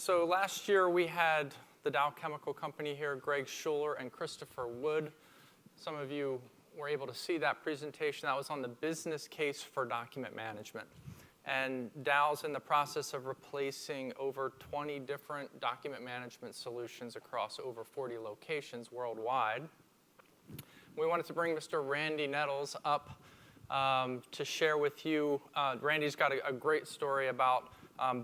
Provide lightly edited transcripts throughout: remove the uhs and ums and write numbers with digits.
So last year we had the Dow Chemical company here, Greg Schuler and Christopher Wood. Some of you were able to see that presentation. That was on the business case for document management. And Dow's in the process of replacing over 20 different document management solutions across over 40 locations worldwide. We wanted to bring Mr. Randy Nettles up to share with you. Randy's got a great story about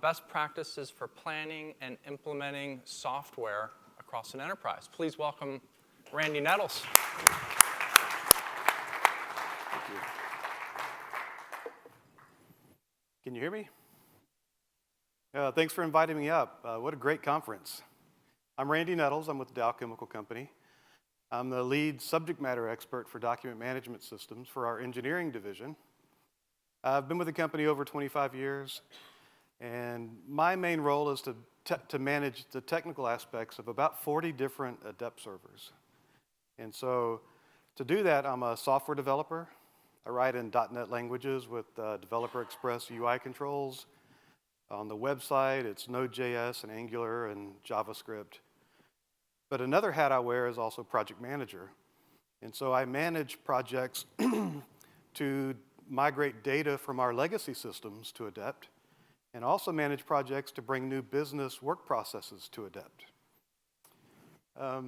best practices for planning and implementing software across an enterprise. Please welcome Randy Nettles. Thank you. Can you hear me? Thanks for inviting me up. What a great conference. I'm Randy Nettles. I'm with the Dow Chemical Company. I'm the lead subject matter expert for document management systems for our engineering division. I've been with the company over 25 years, and my main role is to manage the technical aspects of about 40 different Adept servers. And so to do that, I'm a software developer. I write in .NET languages with Developer Express UI controls. On the website, it's Node.js and Angular and JavaScript. But another hat I wear is also project manager. And so I manage projects to migrate data from our legacy systems to Adept, and also manage projects to bring new business work processes to Adept. I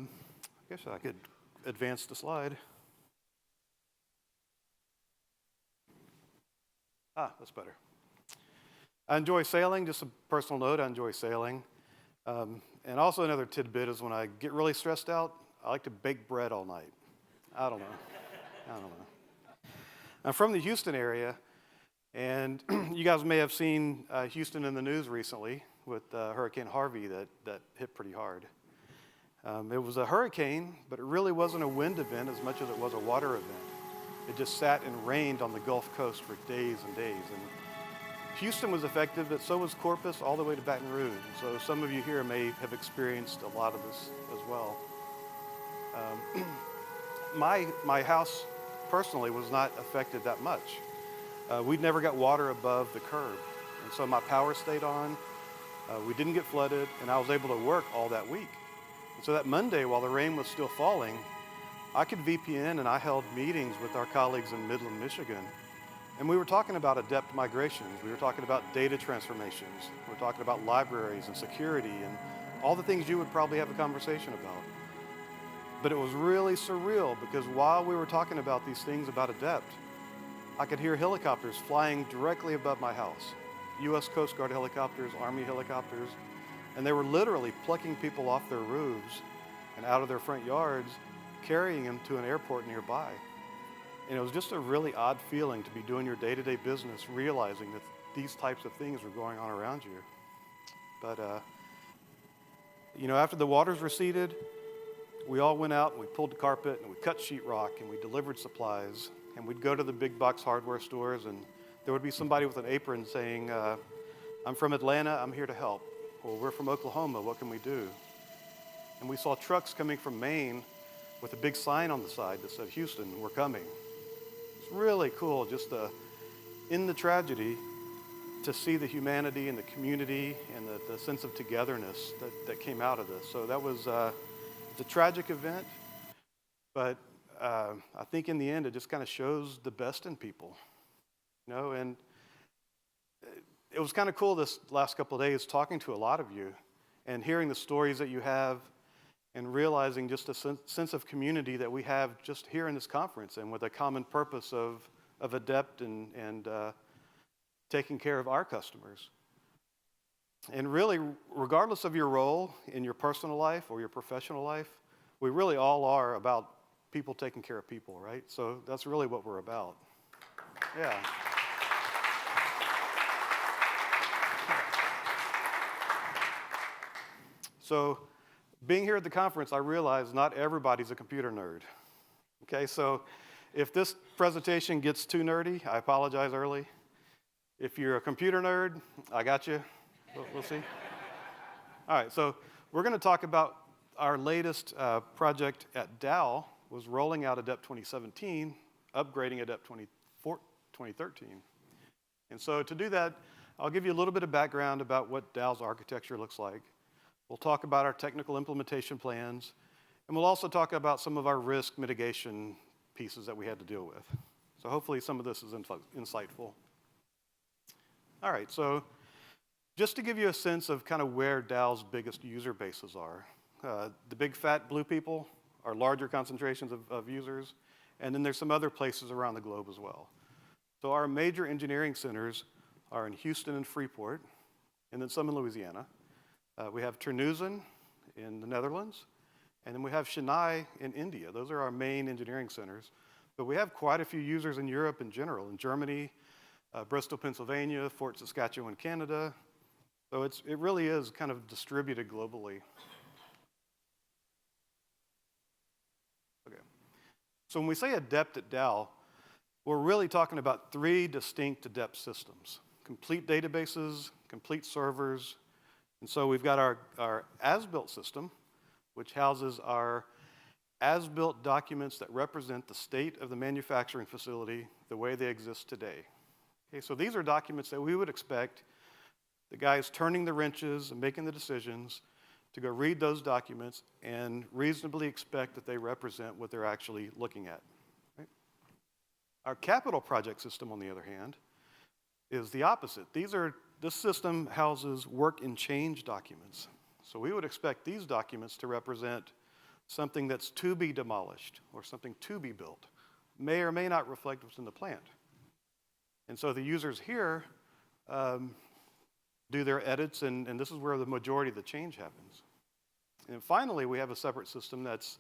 guess I could advance the slide. That's better. I enjoy sailing. Just a personal note, I enjoy sailing. And also another tidbit is when I get really stressed out, I like to bake bread all night. I don't know. I'm from the Houston area, and you guys may have seen Houston in the news recently with Hurricane Harvey that hit pretty hard. It was a hurricane, but it really wasn't a wind event as much as it was a water event. It just sat and rained on the Gulf Coast for days and days. And Houston was affected, but so was Corpus all the way to Baton Rouge. So some of you here may have experienced a lot of this as well. My house personally was not affected that much. We never got water above the curb. And so my power stayed on. We didn't get flooded, and I was able to work all that week. And so that Monday, while the rain was still falling, I could VPN, and I held meetings with our colleagues in Midland, Michigan. And we were talking about Adept migrations. We were talking about data transformations. We were talking about libraries and security and all the things you would probably have a conversation about. But it was really surreal because while we were talking about these things about Adept, I could hear helicopters flying directly above my house. U.S. Coast Guard helicopters, Army helicopters, and they were literally plucking people off their roofs and out of their front yards, carrying them to an airport nearby. And it was just a really odd feeling to be doing your day-to-day business, realizing that these types of things were going on around you. But, after the waters receded, we all went out and we pulled the carpet and we cut sheetrock and we delivered supplies. And we'd go to the big box hardware stores, and there would be somebody with an apron saying, I'm from Atlanta, I'm here to help. Or we're from Oklahoma, what can we do? And we saw trucks coming from Maine with a big sign on the side that said, Houston, we're coming. It's really cool just in the tragedy to see the humanity and the community and the sense of togetherness that came out of this. So that was a tragic event, but I think in the end it just kind of shows the best in people. And it was kind of cool this last couple of days talking to a lot of you and hearing the stories that you have and realizing just a sense of community that we have just here in this conference and with a common purpose of Adept and taking care of our customers. And really, regardless of your role in your personal life or your professional life, we really all are about people taking care of people, right? So that's really what we're about. Yeah. So being here at the conference, I realize not everybody's a computer nerd. Okay, so if this presentation gets too nerdy, I apologize early. If you're a computer nerd, I got you. We'll see. All right, so we're going to talk about our latest project at Dow was rolling out Adept 2017, upgrading Adept 2013. And so to do that, I'll give you a little bit of background about what Dow's architecture looks like. We'll talk about our technical implementation plans, and we'll also talk about some of our risk mitigation pieces that we had to deal with. So hopefully some of this is insightful. All right, so just to give you a sense of kind of where Dow's biggest user bases are, the big fat blue people are larger concentrations of users, and then there's some other places around the globe as well. So our major engineering centers are in Houston and Freeport, and then some in Louisiana. We have Terneuzen in the Netherlands, and then we have Chennai in India. Those are our main engineering centers. But we have quite a few users in Europe in general, in Germany, Bristol, Pennsylvania, Fort Saskatchewan, Canada. So it really is kind of distributed globally. Okay. So when we say Adept at Dow, we're really talking about 3 distinct Adept systems: complete databases, complete servers. And so we've got our Asbuilt system, which houses our as-built documents that represent the state of the manufacturing facility the way they exist today. Okay, so these are documents that we would expect the guys turning the wrenches and making the decisions to go read those documents and reasonably expect that they represent what they're actually looking at. Right? Our capital project system, on the other hand, is the opposite. This system houses work and change documents. So we would expect these documents to represent something that's to be demolished or something to be built, may or may not reflect what's in the plant. And so the users here do their edits, and this is where the majority of the change happens. And finally, we have a separate system that's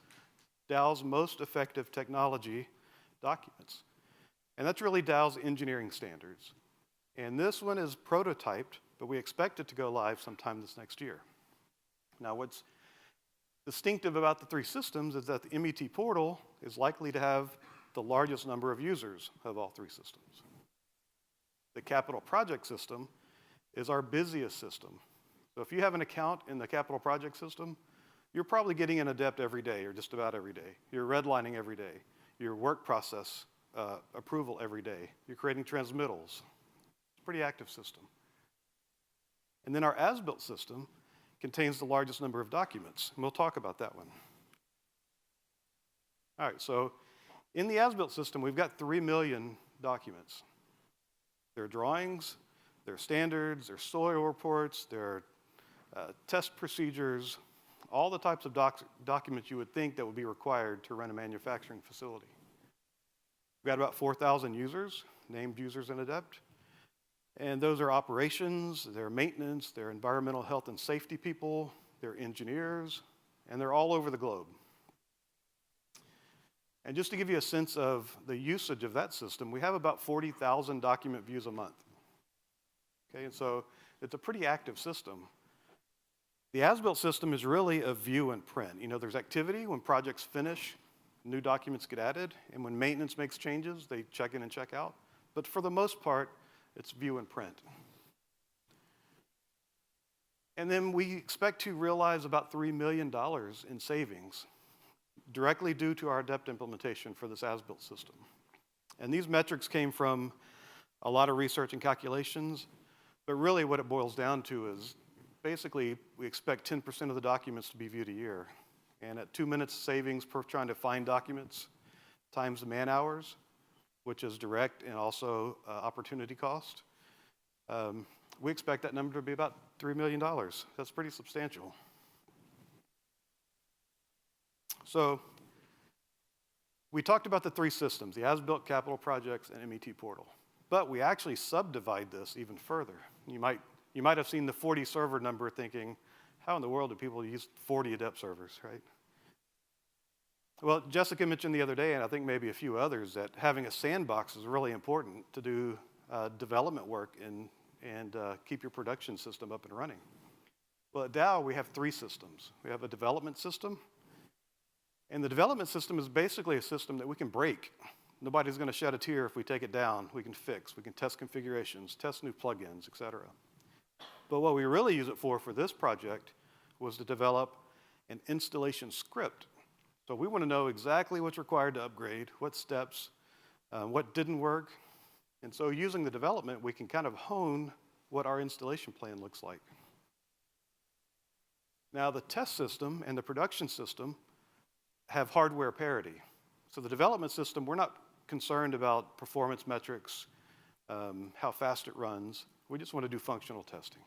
Dow's most effective technology documents. And that's really Dow's engineering standards. And this one is prototyped, but we expect it to go live sometime this next year. Now, what's distinctive about the 3 systems is that the MET portal is likely to have the largest number of users of all 3 systems. The capital project system is our busiest system. So if you have an account in the capital project system, you're probably getting an Adept every day, or just about every day. You're redlining every day. Your work process approval every day. You're creating transmittals. It's a pretty active system. And then our as-built system contains the largest number of documents, and we'll talk about that one. All right, so in the as-built system, we've got 3 million documents. There are drawings, there are standards, there are soil reports, there are test procedures, all the types of documents you would think that would be required to run a manufacturing facility. We've got about 4,000 users, named users in Adept. And those are operations, they're maintenance, they're environmental health and safety people, they're engineers, and they're all over the globe. And just to give you a sense of the usage of that system, we have about 40,000 document views a month. Okay, and so it's a pretty active system. The as-built system is really a view and print. You know, there's activity when projects finish, new documents get added, and when maintenance makes changes, they check in and check out. But for the most part, it's view and print. And then we expect to realize about $3 million in savings directly due to our Adept implementation for this as-built system. And these metrics came from a lot of research and calculations, but really what it boils down to is basically we expect 10% of the documents to be viewed a year. And at 2 minutes savings per trying to find documents times the man hours, which is direct and also opportunity cost, we expect that number to be about $3 million. That's pretty substantial. So we talked about the 3 systems, the as-built, capital projects, and MET portal. But we actually subdivide this even further. You might have seen the 40 server number thinking, how in the world do people use 40 Adept servers, right? Well, Jessica mentioned the other day, and I think maybe a few others, that having a sandbox is really important to do development work and keep your production system up and running. Well, at Dow, we have 3 systems. We have a development system, and the development system is basically a system that we can break. Nobody's going to shed a tear if we take it down. We can fix, we can test configurations, test new plugins, et cetera. But what we really use it for this project was to develop an installation script. So we want to know exactly what's required to upgrade, what steps, what didn't work. And so using the development, we can kind of hone what our installation plan looks like. Now, the test system and the production system have hardware parity. So the development system, we're not concerned about performance metrics, how fast it runs. We just want to do functional testing.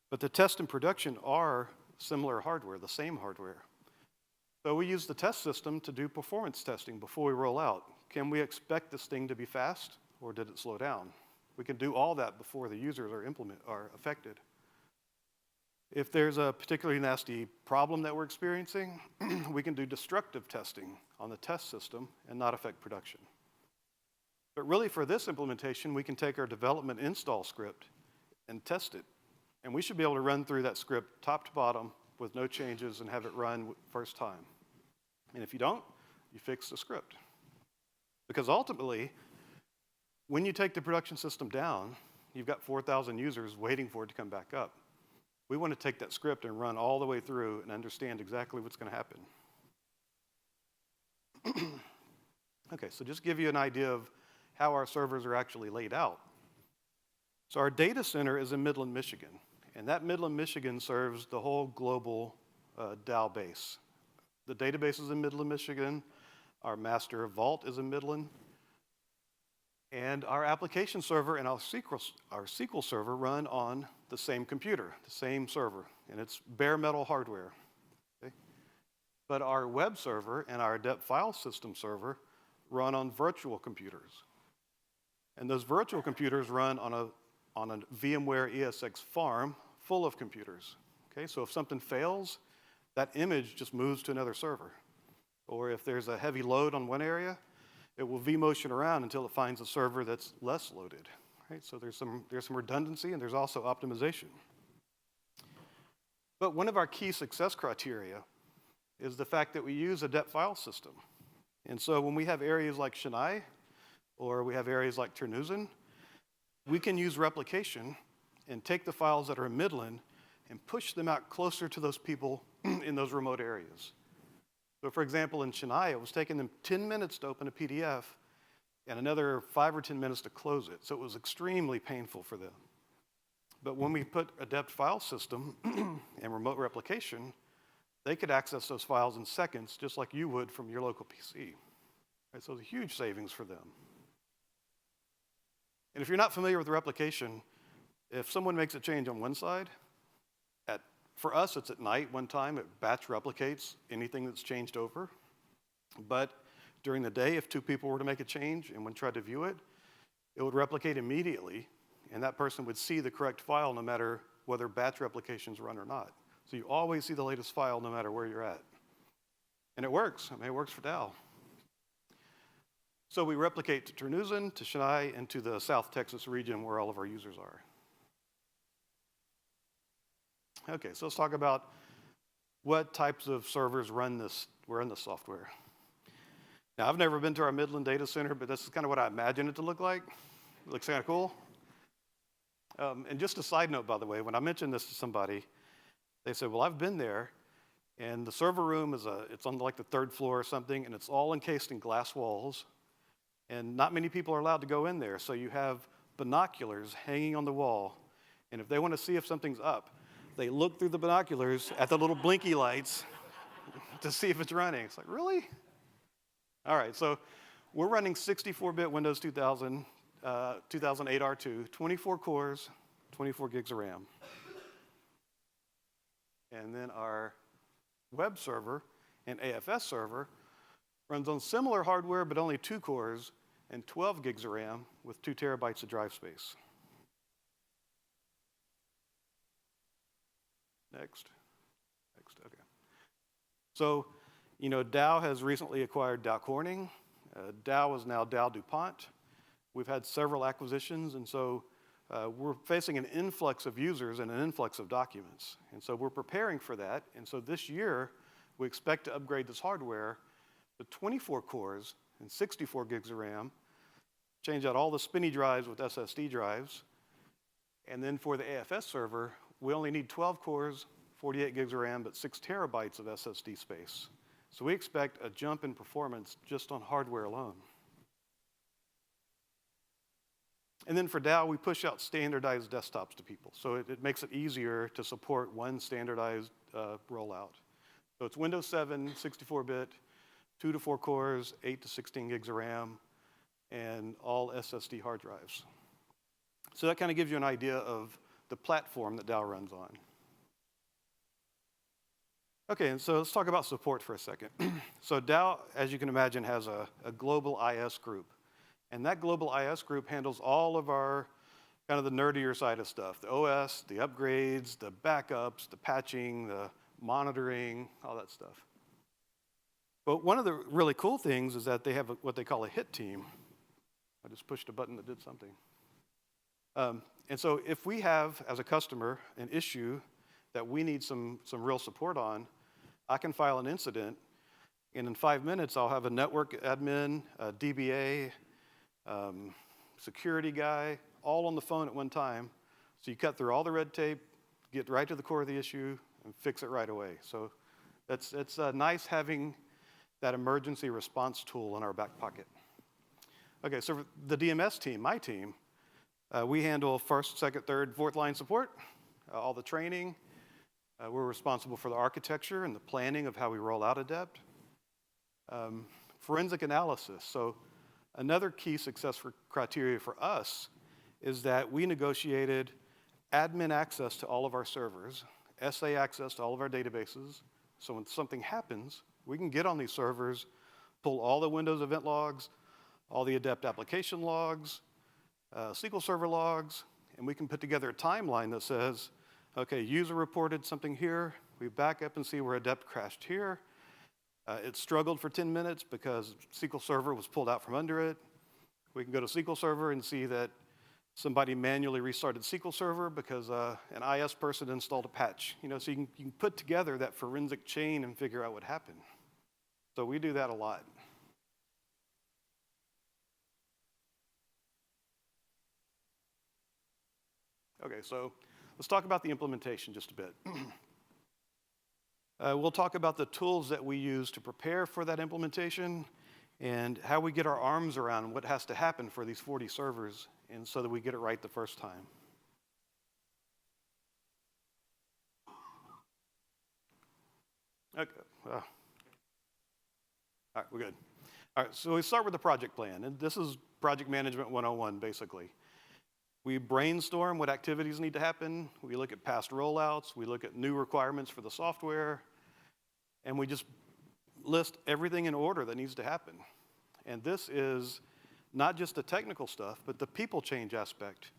But the test and production are similar hardware, the same hardware. So we use the test system to do performance testing before we roll out. Can we expect this thing to be fast, or did it slow down? We can do all that before the users are affected. If there's a particularly nasty problem that we're experiencing, we can do destructive testing on the test system and not affect production. But really, for this implementation, we can take our development install script and test it. And we should be able to run through that script top to bottom with no changes and have it run first time. And if you don't, you fix the script. Because ultimately, when you take the production system down, you've got 4,000 users waiting for it to come back up. We want to take that script and run all the way through and understand exactly what's going to happen. Okay, so just give you an idea of how our servers are actually laid out. So our data center is in Midland, Michigan, and that Midland, Michigan serves the whole global Dow base. The database is in Midland, Michigan. Our master vault is in Midland. And our application server and our SQL server run on the same computer, the same server, and it's bare metal hardware. Okay? But our web server and our Adept file system server run on virtual computers. And those virtual computers run on a VMware ESX farm full of computers. Okay? So if something fails, that image just moves to another server. Or if there's a heavy load on one area, it will vMotion around until it finds a server that's less loaded. Right? So there's some redundancy, and there's also optimization. But one of our key success criteria is the fact that we use a Adept file system. And so when we have areas like Chennai, or we have areas like Terneuzen, we can use replication and take the files that are in Midland and push them out closer to those people in those remote areas. So for example, in Chennai, it was taking them 10 minutes to open a PDF and another 5 or 10 minutes to close it. So it was extremely painful for them. But when we put Adept file system and remote replication, they could access those files in seconds, just like you would from your local PC. Right? So it's a huge savings for them. And if you're not familiar with replication, if someone makes a change on one side, for us, it's at night one time. It batch replicates anything that's changed over. But during the day, if two people were to make a change and one tried to view it, it would replicate immediately, and that person would see the correct file no matter whether batch replications run or not. So you always see the latest file no matter where you're at. And it works. I mean, it works for Dow. So we replicate to Terneuzen, to Chennai, and to the South Texas region where all of our users are. Okay, so let's talk about what types of servers run this software. Now, I've never been to our Midland data center, but this is kind of what I imagine it to look like. It looks kind of cool. And just a side note, by the way, when I mentioned this to somebody, they said, well, I've been there, and the server room it's on like the 3rd floor or something, and it's all encased in glass walls, and not many people are allowed to go in there. So you have binoculars hanging on the wall, and if they want to see if something's up, they look through the binoculars at the little blinky lights to see if it's running. It's like, really? All right, so we're running 64-bit Windows 2000, 2008 R2, 24 cores, 24 gigs of RAM. And then our web server and AFS server runs on similar hardware, but only 2 cores and 12 gigs of RAM with 2 terabytes of drive space. Next, okay. So, Dow has recently acquired Dow Corning. Dow is now Dow DuPont. We've had several acquisitions, and so we're facing an influx of users and an influx of documents. And so we're preparing for that. And so this year, we expect to upgrade this hardware to 24 cores and 64 gigs of RAM, change out all the spinny drives with SSD drives. And then for the AFS server, we only need 12 cores, 48 gigs of RAM, but 6 terabytes of SSD space. So we expect a jump in performance just on hardware alone. And then for Dow, we push out standardized desktops to people. So it makes it easier to support one standardized rollout. So it's Windows 7, 64-bit, 2 to 4 cores, 8 to 16 gigs of RAM, and all SSD hard drives. So that kind of gives you an idea of the platform that Dow runs on. Okay, and so let's talk about support for a second. So Dow, as you can imagine, has a global IS group. And that global IS group handles all of our kind of the nerdier side of stuff, the OS, the upgrades, the backups, the patching, the monitoring, all that stuff. But one of the really cool things is that they have what they call a hit team. I just pushed a button that did something. And so if we have, as a customer, an issue that we need some real support on, I can file an incident, and in 5 minutes, I'll have a network admin, a DBA, security guy, all on the phone at one time. So you cut through all the red tape, get right to the core of the issue, and fix it right away. So it's nice having that emergency response tool in our back pocket. Okay, so for the DMS team, my team, we handle first, second, third, fourth line support, all the training. We're responsible for the architecture and the planning of how we roll out Adept. Forensic analysis. So another key success criteria for us is that we negotiated admin access to all of our servers, SA access to all of our databases. So when something happens, we can get on these servers, pull all the Windows event logs, all the Adept application logs, SQL Server logs, and we can put together a timeline that says, okay, user reported something here. We back up and see where Adept crashed here. It struggled for 10 minutes because SQL Server was pulled out from under it. We can go to SQL Server and see that somebody manually restarted SQL Server because an IS person installed a patch. So you can put together that forensic chain and figure out what happened. So we do that a lot. Okay, so let's talk about the implementation just a bit. We'll talk about the tools that we use to prepare for that implementation and how we get our arms around what has to happen for these 40 servers and so that we get it right the first time. Okay. All right, we're good. All right, so we start with the project plan. And this is project management 101, basically. We brainstorm what activities need to happen. We look at past rollouts. We look at new requirements for the software. And we just list everything in order that needs to happen. And this is not just the technical stuff, but the people change aspect.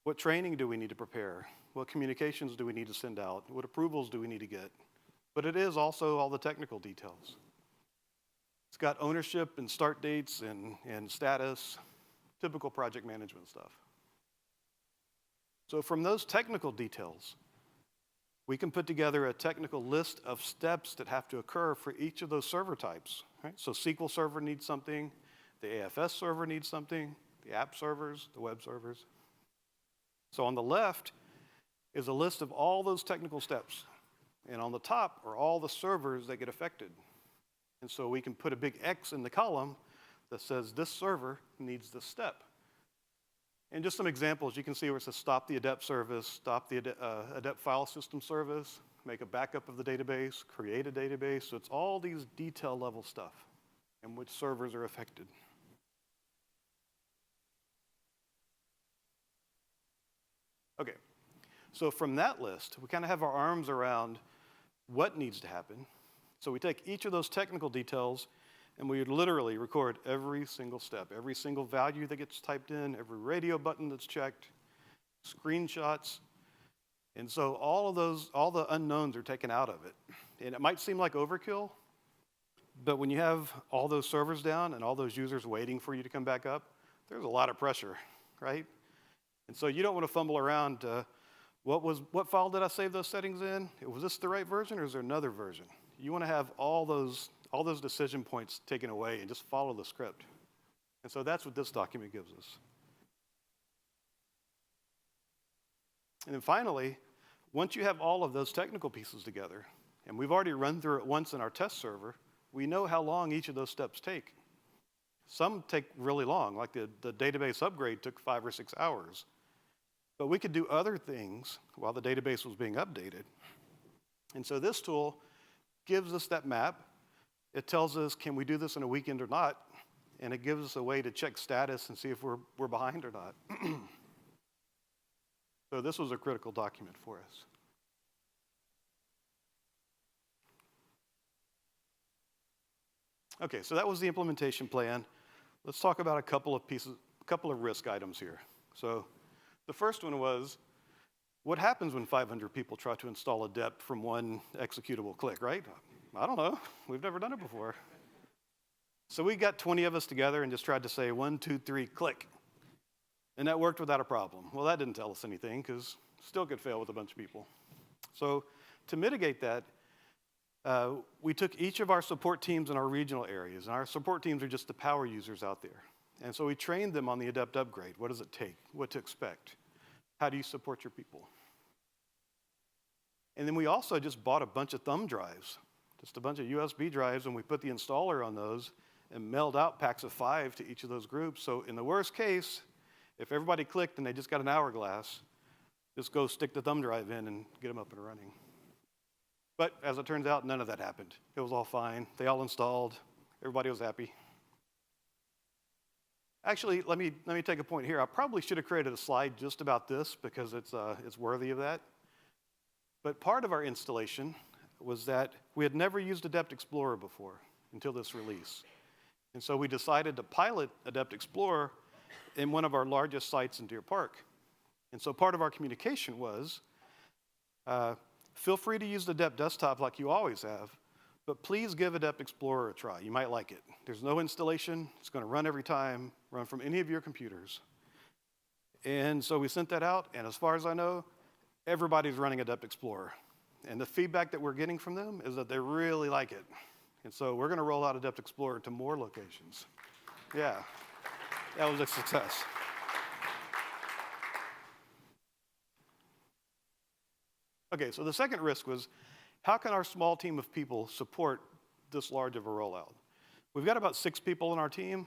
What training do we need to prepare? What communications do we need to send out? What approvals do we need to get? But it is also all the technical details. It's got ownership and start dates and status, typical project management stuff. So from those technical details, we can put together a technical list of steps that have to occur for each of those server types. Right? So SQL Server needs something, the AFS server needs something, the app servers, the web servers. So on the left is a list of all those technical steps. And on the top are all the servers that get affected. And so we can put a big X in the column that says this server needs this step. And just some examples, you can see where it says stop the Adept service, stop the Adept file system service, make a backup of the database, create a database. So it's all these detail level stuff and which servers are affected. Okay, so from that list, we kind of have our arms around what needs to happen. So we take each of those technical details and we literally record every single step, every single value that gets typed in, every radio button that's checked, screenshots. And so all the unknowns are taken out of it. And it might seem like overkill, but when you have all those servers down and all those users waiting for you to come back up, there's a lot of pressure, right? And so you don't want to fumble around, what file did I save those settings in? Was this the right version or is there another version? You want to have all those decision points taken away and just follow the script. And so that's what this document gives us. And then finally, once you have all of those technical pieces together, and we've already run through it once in our test server, we know how long each of those steps take. Some take really long, like the database upgrade took 5 or 6 hours. But we could do other things while the database was being updated. And so this tool gives us that map. It tells us, can we do this in a weekend or not? And it gives us a way to check status and see if we're behind or not. So this was a critical document for us. Okay, so that was the implementation plan. Let's talk about a couple of risk items here. So the first one was, what happens when 500 people try to install Adept from one executable click, right? I don't know. We've never done it before. So we got 20 of us together and just tried to say 1, 2, 3, click. And that worked without a problem. Well, that didn't tell us anything because still could fail with a bunch of people. So to mitigate that, we took each of our support teams in our regional areas, and our support teams are just the power users out there. And so we trained them on the Adept upgrade. What does it take? What to expect? How do you support your people? And then we also just bought a bunch of thumb drives, just a bunch of USB drives, and we put the installer on those and mailed out packs of 5 to each of those groups. So in the worst case, if everybody clicked and they just got an hourglass, just go stick the thumb drive in and get them up and running. But as it turns out, none of that happened. It was all fine. They all installed. Everybody was happy. Actually, let me take a point here. I probably should have created a slide just about this because it's worthy of that. But part of our installation was that we had never used Adept Explorer before until this release. And so we decided to pilot Adept Explorer in one of our largest sites in Deer Park. And so part of our communication was, feel free to use the Adept desktop like you always have, but please give Adept Explorer a try. You might like it. There's no installation. It's going to run every time, run from any of your computers. And so we sent that out, and as far as I know, everybody's running Adept Explorer. And the feedback that we're getting from them is that they really like it. And so we're going to roll out Adept Explorer to more locations. Yeah, that was a success. Okay, so the second risk was, how can our small team of people support this large of a rollout? We've got about 6 people on our team,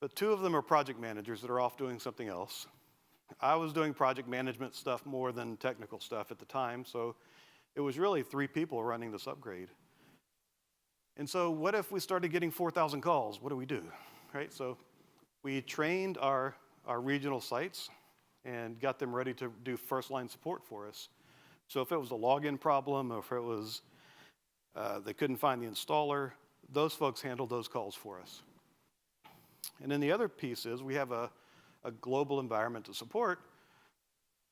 but 2 of them are project managers that are off doing something else. I was doing project management stuff more than technical stuff at the time, so it was really 3 people running this upgrade. And so what if we started getting 4,000 calls? What do we do, right? So we trained our regional sites and got them ready to do first-line support for us. So if it was a login problem or if it was they couldn't find the installer, those folks handled those calls for us. And then the other piece is we have a global environment to support.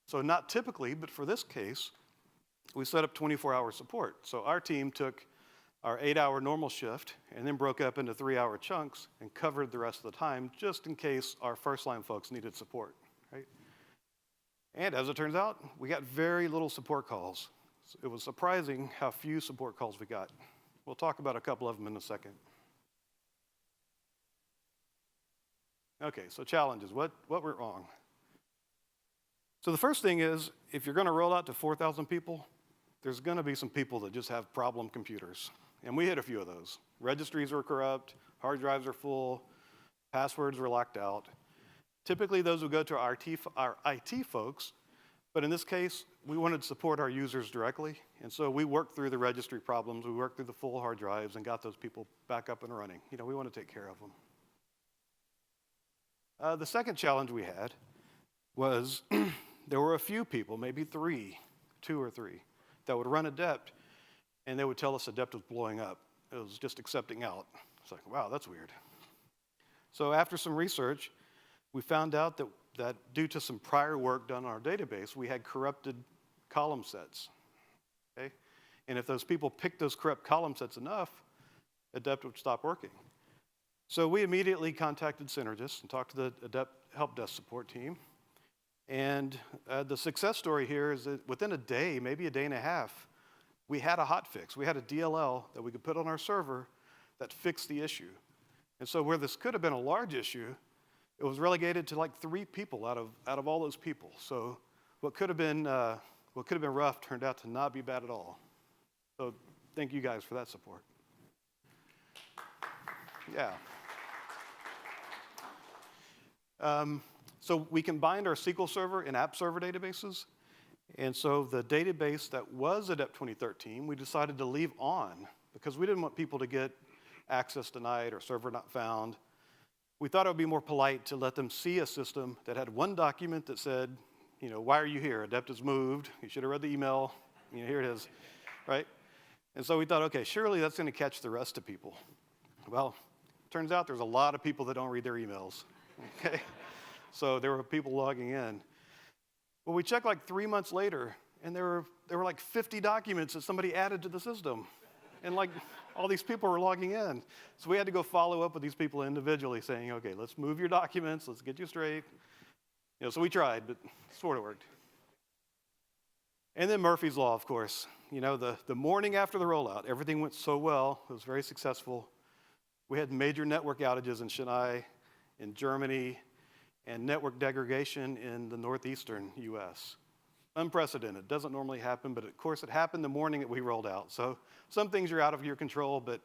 So not typically, but for this case, we set up 24-hour support. So our team took our 8-hour normal shift and then broke up into 3-hour chunks and covered the rest of the time just in case our first-line folks needed support, right? And as it turns out, we got very little support calls. It was surprising how few support calls we got. We'll talk about a couple of them in a second. Okay, so challenges. What went wrong? So the first thing is, if you're going to roll out to 4,000 people, there's going to be some people that just have problem computers. And we hit a few of those. Registries were corrupt, hard drives are full, passwords were locked out. Typically, those would go to our IT folks, but in this case, we wanted to support our users directly, and so we worked through the registry problems, we worked through the full hard drives, and got those people back up and running. You know, we want to take care of them. The second challenge we had was there were a few people, maybe 2 or 3, that would run Adept, and they would tell us Adept was blowing up. It was just accepting out. It's like, wow, that's weird. So after some research, we found out that due to some prior work done on our database, we had corrupted column sets, okay? And if those people picked those corrupt column sets enough, Adept would stop working. So we immediately contacted Synergist and talked to the Adept help desk support team. And the success story here is that within a day, maybe a day and a half, we had a hot fix. We had a DLL that we could put on our server that fixed the issue. And so where this could have been a large issue, it was relegated to like 3 people out of all those people. So what could have been rough turned out to not be bad at all. So thank you guys for that support. Yeah. So we combined our SQL Server and App Server databases. And so the database that was Adept 2013, we decided to leave on because we didn't want people to get access denied or server not found. We thought it would be more polite to let them see a system that had one document that said, why are you here? Adept has moved. You should have read the email. Here it is, right? And so we thought, okay, surely that's going to catch the rest of people. Well, turns out there's a lot of people that don't read their emails, okay? So there were people logging in. Well, we checked like 3 months later, and there were like 50 documents that somebody added to the system. And like all these people were logging in. So we had to go follow up with these people individually saying, okay, let's move your documents, let's get you straight. So we tried, but it sort of worked. And then Murphy's Law, of course. The morning after the rollout, everything went so well, it was very successful. We had major network outages in Chennai, in Germany, and network degradation in the northeastern US. Unprecedented, doesn't normally happen, but of course it happened the morning that we rolled out. So some things are out of your control, but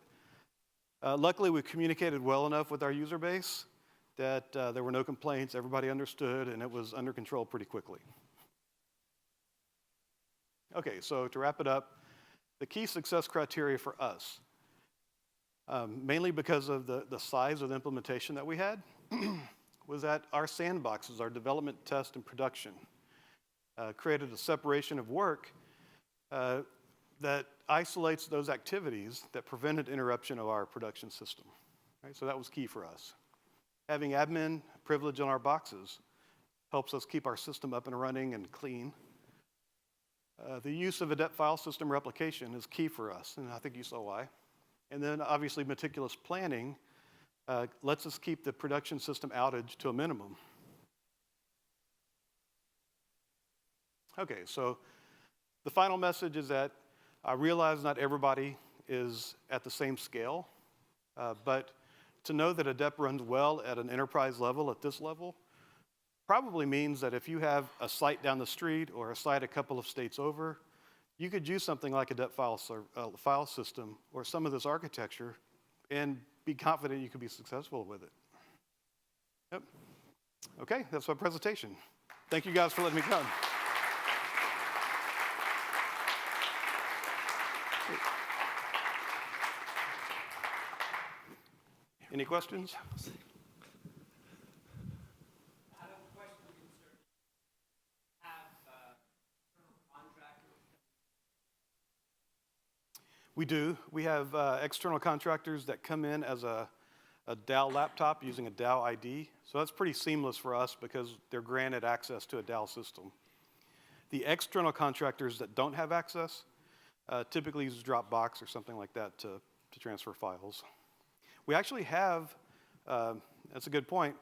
luckily we communicated well enough with our user base that there were no complaints, everybody understood, and it was under control pretty quickly. Okay, so to wrap it up, the key success criteria for us, mainly because of the size of the implementation that we had, was that our sandboxes, our development, test, and production, created a separation of work that isolates those activities that prevented interruption of our production system. Right? So that was key for us. Having admin privilege on our boxes helps us keep our system up and running and clean. The use of Adept file system replication is key for us, and I think you saw why. And then obviously meticulous planning lets us keep the production system outage to a minimum. Okay, so the final message is that I realize not everybody is at the same scale, but to know that Adept runs well at an enterprise level, at this level, probably means that if you have a site down the street or a site a couple of states over, you could use something like Adept file system or some of this architecture and be confident you could be successful with it. Yep. Okay, that's my presentation. Thank you guys for letting me come. Any questions? We do. We have external contractors that come in as a Dow laptop using a Dow ID. So that's pretty seamless for us because they're granted access to a Dow system. The external contractors that don't have access typically use Dropbox or something like that to transfer files. We actually have, that's a good point,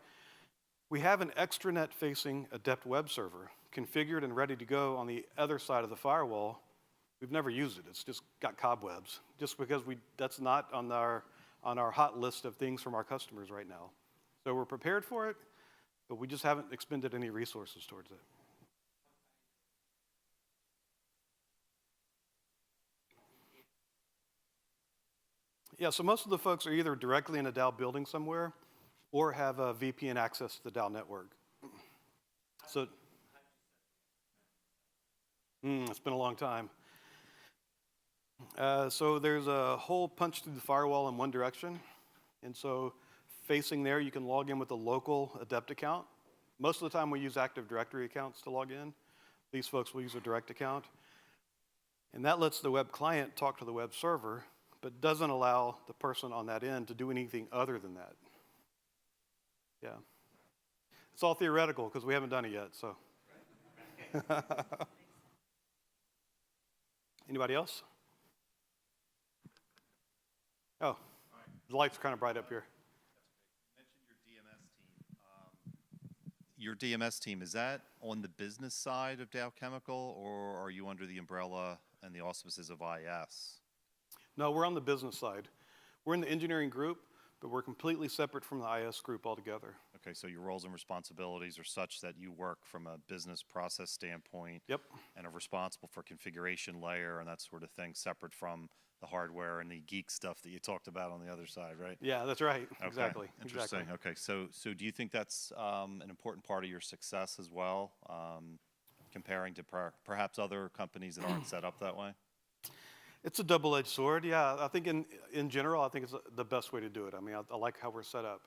we have an extranet-facing Adept web server configured and ready to go on the other side of the firewall. We've never used it. It's just got cobwebs, just because that's not on our hot list of things from our customers right now. So we're prepared for it, but we just haven't expended any resources towards it. Yeah, so most of the folks are either directly in a Dow building somewhere or have a VPN access to the Dow network. So it's been a long time. So there's a hole punched through the firewall in one direction. And so facing there, you can log in with a local Adept account. Most of the time, we use Active Directory accounts to log in. These folks will use a direct account. And that lets the web client talk to the web server, but doesn't allow the person on that end to do anything other than that. Yeah. It's all theoretical because we haven't done it yet, so. Anybody else? Oh, the lights are kind of bright up here. You mentioned your DMS team, is that on the business side of Dow Chemical, or are you under the umbrella and the auspices of IS? No, we're on the business side. We're in the engineering group, but we're completely separate from the IS group altogether. Okay, so your roles and responsibilities are such that you work from a business process standpoint. Yep. And are responsible for configuration layer and that sort of thing, separate from the hardware and the geek stuff that you talked about on the other side, right? Yeah, that's right. Okay, Exactly. interesting. Exactly. Okay, so do you think that's an important part of your success as well, comparing to perhaps other companies that aren't set up that way? It's a double-edged sword. Yeah, I think in general, I think it's the best way to do it. I mean, I like how we're set up.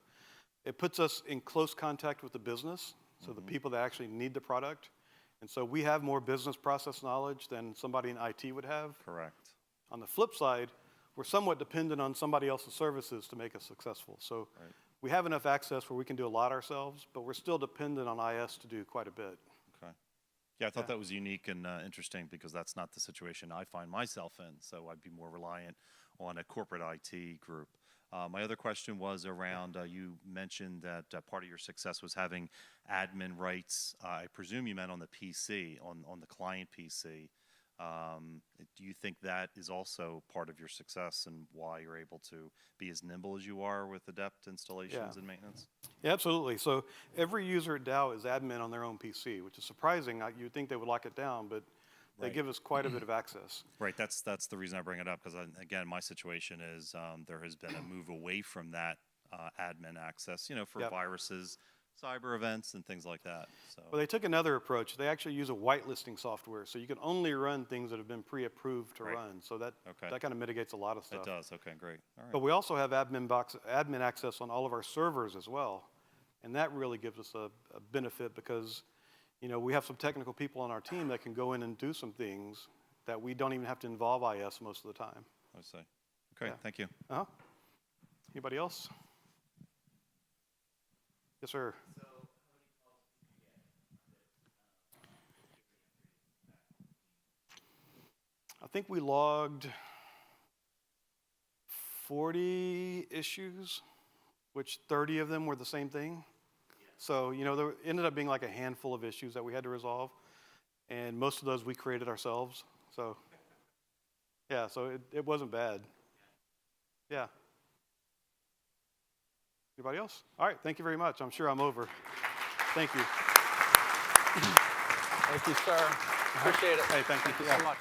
It puts us in close contact with the business, so the people that actually need the product. And so we have more business process knowledge than somebody in IT would have. Correct. On the flip side, we're somewhat dependent on somebody else's services to make us successful. So Right. we have enough access where we can do a lot ourselves, but we're still dependent on IS to do quite a bit. Okay. Yeah, I thought Yeah. that was unique and interesting because that's not the situation I find myself in. So I'd be more reliant on a corporate IT group. My other question was around, you mentioned that part of your success was having admin rights. I presume you meant on the PC, on the client PC. Do you think that is also part of your success and why you're able to be as nimble as you are with Adept installations and maintenance? Yeah, absolutely. So every user at Dow is admin on their own PC, which is surprising. You'd think they would lock it down, but they Right. give us quite a bit of access. Right, that's the reason I bring it up because again, my situation is there has been a move away from that admin access, for Yep. viruses, cyber events, and things like that. So Well, they took another approach. They actually use a whitelisting software, so you can only run things that have been pre-approved to Right. run. So that Okay. kind of mitigates a lot of it stuff. does. Okay, great. All right. But we also have admin access on all of our servers as well, and that really gives us a benefit because, we have some technical people on our team that can go in and do some things that we don't even have to involve IS most of the time. I see. Okay, Yeah. thank you. Uh-huh. Anybody else? Yes, sir. I think we logged 40 issues, which 30 of them were the same thing. So, there ended up being like a handful of issues that we had to resolve, and most of those we created ourselves. So, yeah, so it wasn't bad. Yeah. Anybody else? All right, thank you very much. I'm sure I'm over. Thank you. Thank you, sir. Appreciate it. Hey, thank you. Thank you Yeah. so much.